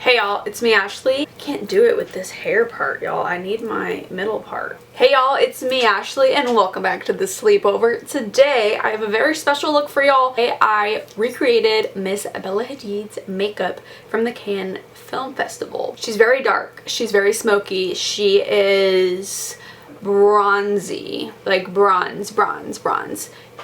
Hey y'all, it's me Ashley. I can't do it with this hair part, y'all. I need my middle part. Hey y'all, it's me Ashley and welcome back to the sleepover. Today I have a very special look for y'all. I recreated Miss Bella Hadid's makeup from the Cannes Film Festival. She's very dark, she's very smoky, she is bronzy, like bronze.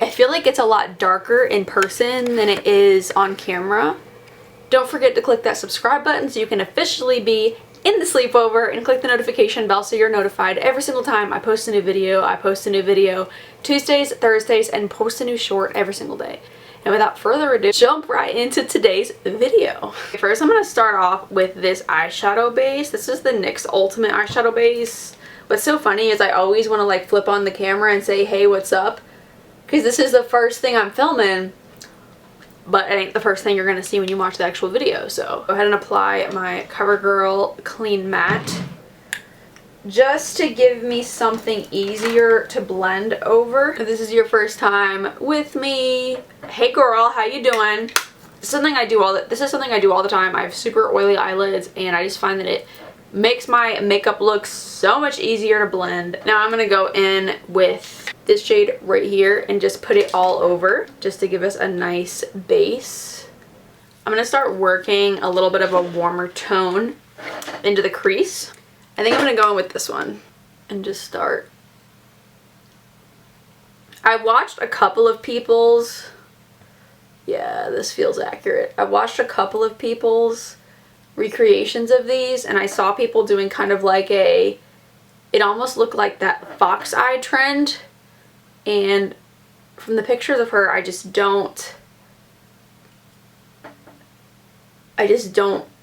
I feel like it's a lot darker in person than it is on camera. Don't forget to click that subscribe button so you can officially be in the sleepover, and click the notification bell so you're notified every single time I post a new video. I post a new video Tuesdays, Thursdays, and post a new short every single day. And without further ado, jump right into today's video. First, I'm going to start off with this eyeshadow base. This is the NYX Ultimate eyeshadow base. What's so funny is I always want to like flip on the camera and say, hey, what's up? Because this is the first thing I'm filming. But it ain't the first thing you're going to see when you watch the actual video. So go ahead and apply my CoverGirl Clean Matte just to give me something easier to blend over. If this is your first time with me, hey girl, how you doing? This is something I do all the time. I have super oily eyelids and I just find that it makes my makeup look so much easier to blend. Now I'm going to go in with this shade right here and just put it all over just to give us a nice base. I'm going to start working a little bit of a warmer tone into the crease. I think I'm going to go in with this one and just start. I watched a couple of people's, yeah, this feels accurate. I watched a couple of people's recreations of these and I saw people doing kind of like it almost looked like that fox eye trend. And from the pictures of her, I just don't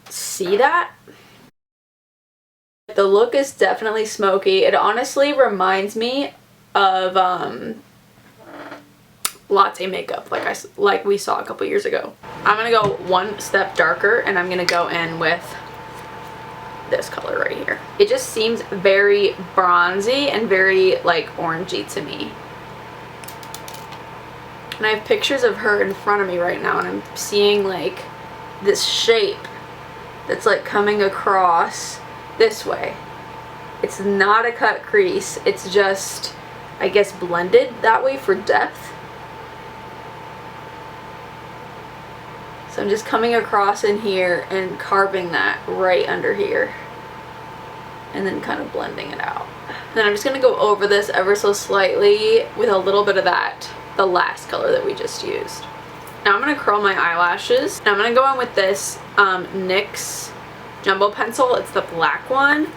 see that. The look is definitely smoky. It honestly reminds me of latte makeup like we saw a couple years ago. I'm gonna go one step darker and I'm gonna go in with this color right here. It just seems very bronzy and very like orangey to me. And I have pictures of her in front of me right now and I'm seeing like this shape that's like coming across this way. It's not a cut crease, it's just, I guess, blended that way for depth. So I'm just coming across in here and carving that right under here and then kind of blending it out. And then I'm just going to go over this ever so slightly with a little bit of that, the last color that we just used. Now I'm going to curl my eyelashes and I'm going to go in with this NYX Jumbo Pencil. It's the black one.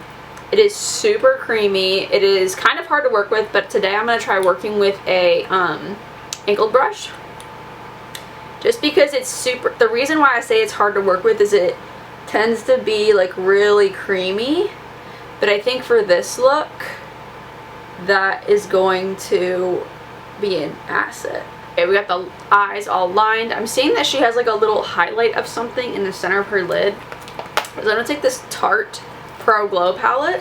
It is super creamy. It is kind of hard to work with, but today I'm going to try working with a angled brush. Just because it's super, the reason why I say it's hard to work with is it tends to be like really creamy, but I think for this look that is going to be an asset. Okay, we got the eyes all lined. I'm seeing that she has like a little highlight of something in the center of her lid. So I'm going to take this Tarte Pro Glow palette,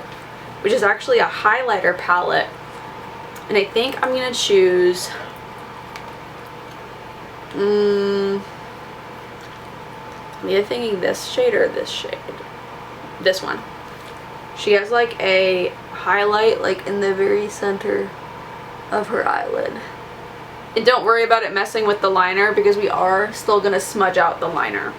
which is actually a highlighter palette, and I think I'm going to choose I'm either thinking this shade or this shade. This one. She has like a highlight like in the very center of her eyelid. And don't worry about it messing with the liner because we are still going to smudge out the liner.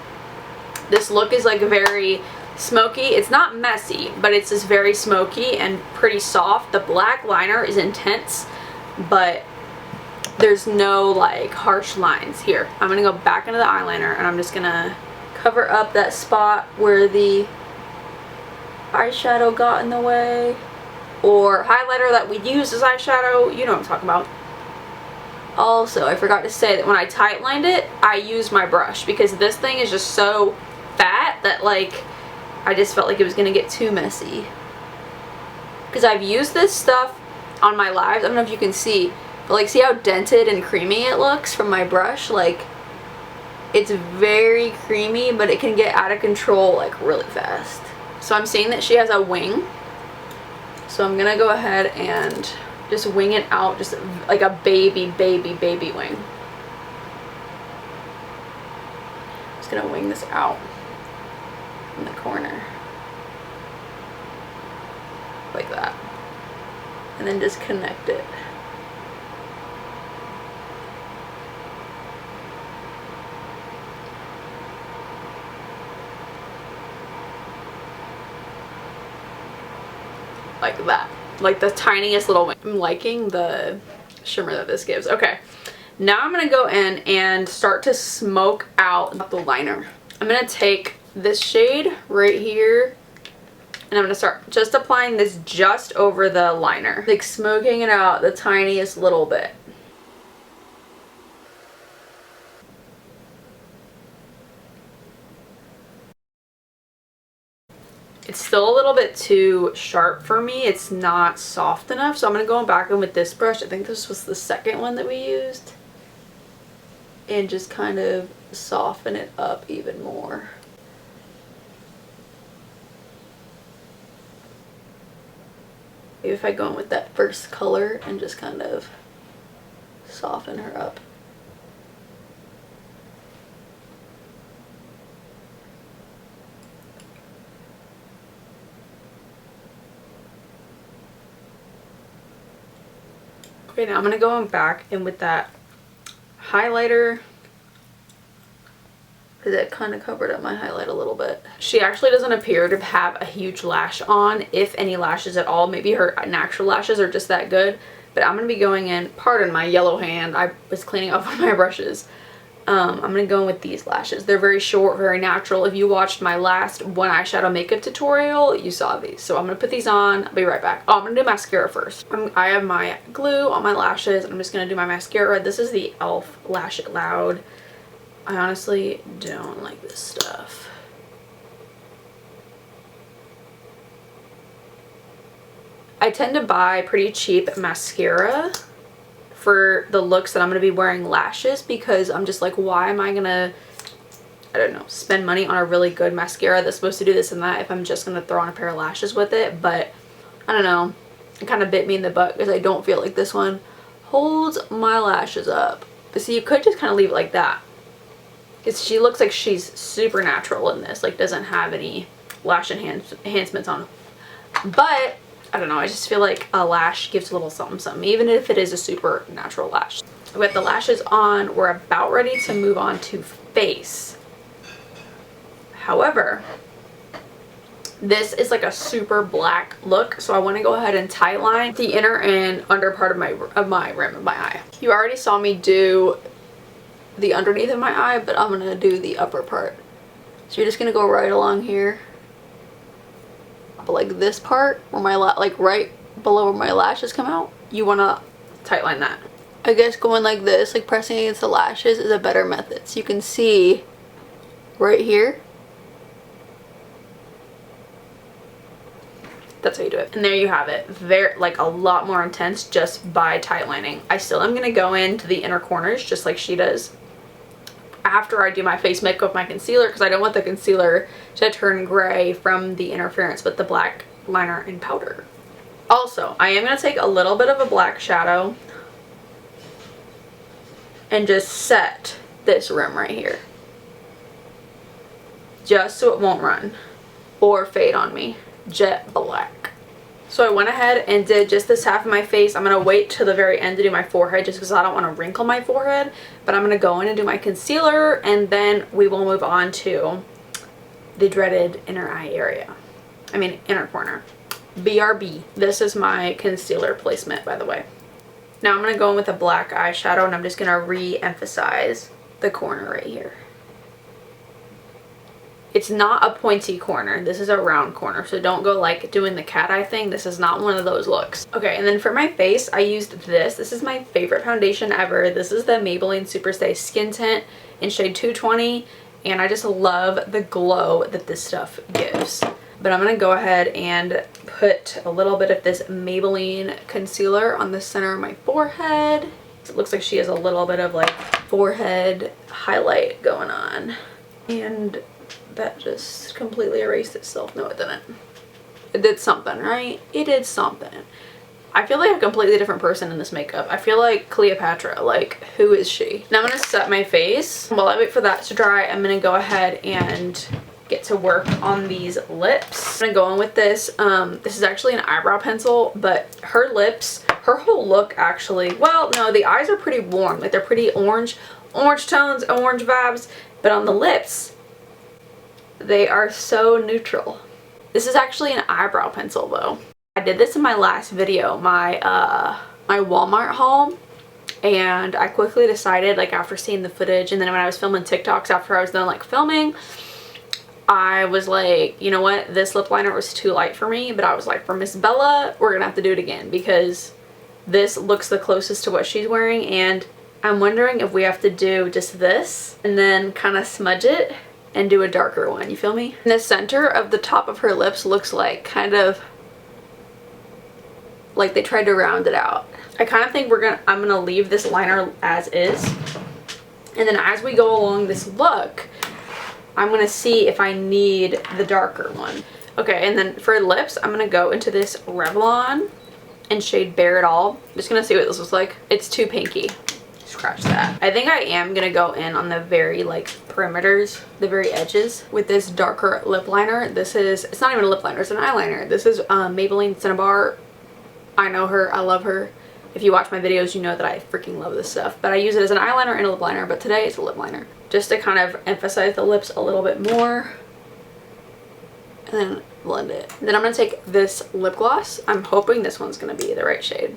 This look is like very smoky. It's not messy, but it's just very smoky and pretty soft. The black liner is intense, but there's no like harsh lines here. I'm going to go back into the eyeliner and I'm just going to cover up that spot where the eyeshadow got in the way, or highlighter that we used as eyeshadow. You know what I'm talking about. Also, I forgot to say that when I tightlined it, I used my brush because this thing is just so fat that like I just felt like it was going to get too messy. Because I've used this stuff on my lives. I don't know if you can see, but like see how dented and creamy it looks from my brush? Like it's very creamy, but it can get out of control like really fast. So I'm seeing that she has a wing. So I'm going to go ahead and just wing it out, just like a baby wing. Just going to wing this out. in the corner. Like that. And then just connect it. Like that. Like the tiniest little wing. I'm liking the shimmer that this gives. Okay. Now I'm going to go in and start to smoke out the liner. I'm going to take this shade right here and I'm going to start just applying this just over the liner. Like smoking it out the tiniest little bit. It's still a little bit too sharp for me. It's not soft enough. So I'm going to go back in with this brush. I think this was the second one that we used. And just kind of soften it up even more. Maybe if I go in with that first color and just kind of soften her up. Okay, now I'm going to go back in with that highlighter because it kind of covered up my highlight a little bit. She actually doesn't appear to have a huge lash on, if any lashes at all. Maybe her natural lashes are just that good. But I'm going to be going in, pardon my yellow hand, I was cleaning up one of my brushes. I'm going to go in with these lashes. They're very short, very natural. If you watched my last one eyeshadow makeup tutorial, you saw these. So I'm going to put these on. I'll be right back. Oh, I'm going to do mascara first. I have my glue on my lashes. I'm just going to do my mascara. This is the e.l.f. Lash It Loud. I honestly don't like this stuff. I tend to buy pretty cheap mascara for the looks that I'm going to be wearing lashes, because I'm just like, why am I going to, I don't know, spend money on a really good mascara that's supposed to do this and that if I'm just going to throw on a pair of lashes with it. But I don't know, it kind of bit me in the butt because I don't feel like this one holds my lashes up. But see, you could just kind of leave it like that, because she looks like she's super natural in this, like doesn't have any lash enhancements on. But I don't know, I just feel like a lash gives a little something something, even if it is a super natural lash. With the lashes on, we're about ready to move on to face. However, this is like a super black look, so I want to go ahead and tightline the inner and under part of my rim of my eye. You already saw me do the underneath of my eye, but I'm going to do the upper part. So you're just going to go right along here. But like this part where my like right below where my lashes come out, you want to tightline that. I guess going like this, like pressing against the lashes, is a better method. So you can see right here. That's how you do it. And there you have it. Very, like a lot more intense just by tightlining. I still am going to go into the inner corners just like she does after I do my face makeup with my concealer, because I don't want the concealer to turn gray from the interference with the black liner and powder. Also, I am going to take a little bit of a black shadow and just set this rim right here, just so it won't run or fade on me. Jet black. So I went ahead and did just this half of my face. I'm going to wait till the very end to do my forehead just because I don't want to wrinkle my forehead. But I'm going to go in and do my concealer, and then we will move on to the dreaded inner eye area. I mean inner corner. BRB. This is my concealer placement, by the way. Now I'm going to go in with a black eyeshadow, and I'm just going to re-emphasize the corner right here. It's not a pointy corner. This is a round corner. So don't go like doing the cat eye thing. This is not one of those looks. Okay, and then for my face, I used this. This is my favorite foundation ever. This is the Maybelline Superstay Skin Tint in shade 220. And I just love the glow that this stuff gives. But I'm going to go ahead and put a little bit of this Maybelline concealer on the center of my forehead. It looks like she has a little bit of like forehead highlight going on. And that just completely erased itself. No, it didn't. It did something, right? It did something. I feel like a completely different person in this makeup. I feel like Cleopatra. Like, who is she? Now I'm going to set my face. While I wait for that to dry, I'm going to go ahead and get to work on these lips. I'm gonna go in with this. This is actually an eyebrow pencil, but her lips, her whole look actually, well, no, the eyes are pretty warm. Like they're pretty orange tones, orange vibes, but on the lips, they are so neutral. This is actually an eyebrow pencil though. I did this in my last video, my Walmart haul. And I quickly decided, like after seeing the footage and then when I was filming TikToks after I was done like filming, I was like, you know what, this lip liner was too light for me, but I was like, for Miss Bella, we're gonna have to do it again because this looks the closest to what she's wearing, and I'm wondering if we have to do just this and then kind of smudge it and do a darker one, you feel me? And the center of the top of her lips looks like kind of like they tried to round it out. I kind of think I'm gonna leave this liner as is, and then as we go along this look, I'm gonna see if I need the darker one. Okay, and then for lips, I'm gonna go into this Revlon in shade Bare It All. I'm just gonna see what this looks like. It's too pinky. Scratch that. I think I am gonna go in on the very like perimeters, the very edges with this darker lip liner. It's not even a lip liner, it's an eyeliner. This is Maybelline Cinnabar. I know her, I love her. If you watch my videos, you know that I freaking love this stuff. But I use it as an eyeliner and a lip liner, but today it's a lip liner. Just to kind of emphasize the lips a little bit more. And then blend it. Then I'm going to take this lip gloss. I'm hoping this one's going to be the right shade.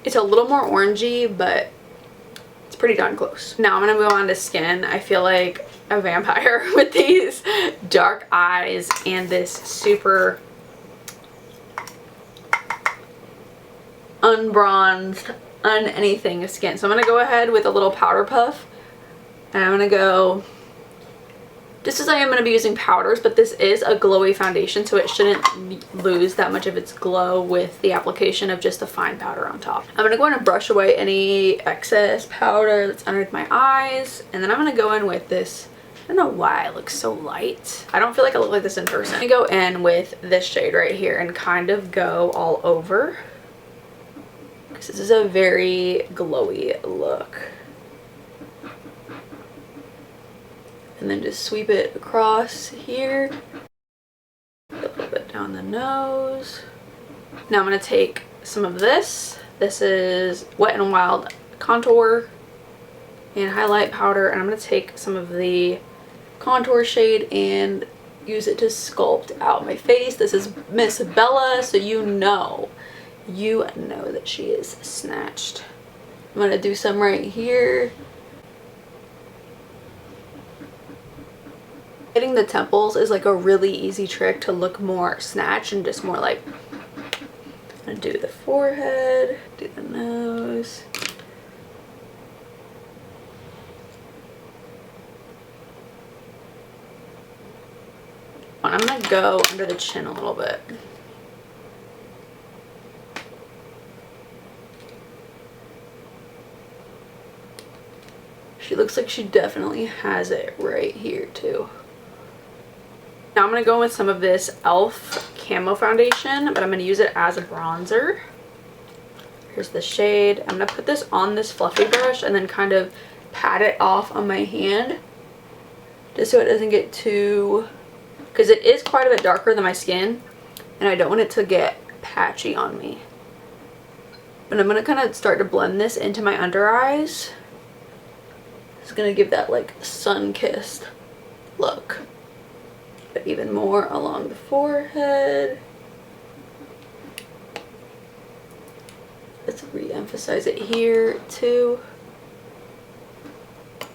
It's a little more orangey, but it's pretty darn close. Now I'm going to move on to skin. I feel like a vampire with these dark eyes and this super unbronzed, anything of skin. So I'm going to go ahead with a little powder puff, and I'm going to go, just as I am going to be using powders, but this is a glowy foundation, so it shouldn't lose that much of its glow with the application of just a fine powder on top. I'm going to go in and brush away any excess powder that's underneath my eyes, and then I'm going to go in with this. I don't know why it looks so light. I don't feel like I look like this in person. I'm going to go in with this shade right here and kind of go all over. This is a very glowy look. And then just sweep it across here. A little bit down the nose. Now I'm going to take some of this. This is Wet n Wild contour and highlight powder. And I'm going to take some of the contour shade and use it to sculpt out my face. This is Miss Bella, so you know that she is snatched. I'm gonna do some right here. Hitting the temples is like a really easy trick to look more snatched and just more like, I'm gonna do the forehead, do the nose. And I'm gonna go under the chin a little bit. She looks like she definitely has it right here too. Now I'm going to go with some of this e.l.f. Camo Foundation, but I'm going to use it as a bronzer. Here's the shade. I'm going to put this on this fluffy brush and then kind of pat it off on my hand. Just so it doesn't get too... because it is quite a bit darker than my skin. And I don't want it to get patchy on me. But I'm going to kind of start to blend this into my under eyes. It's gonna give that like sun-kissed look, but even more along the forehead. Let's re-emphasize it here too, and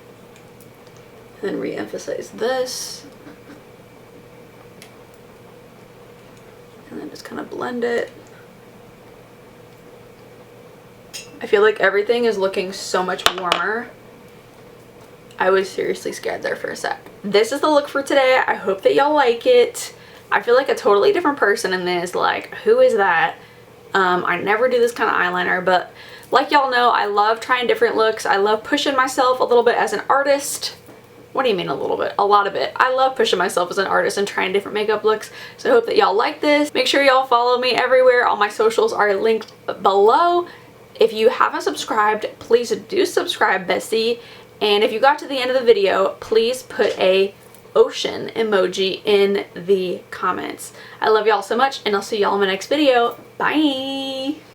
then re-emphasize this, and then just kind of blend it. I feel like everything is looking so much warmer. I was seriously scared there for a sec. This is the look for today. I hope that y'all like it. I feel like a totally different person in this. Like, who is that? I never do this kind of eyeliner, but like y'all know, I love trying different looks. I love pushing myself a little bit as an artist. What do you mean a little bit? A lot of it. I love pushing myself as an artist and trying different makeup looks. So I hope that y'all like this. Make sure y'all follow me everywhere. All my socials are linked below. If you haven't subscribed, please do subscribe, bestie. And if you got to the end of the video, please put a ocean emoji in the comments. I love y'all so much, and I'll see y'all in my next video. Bye!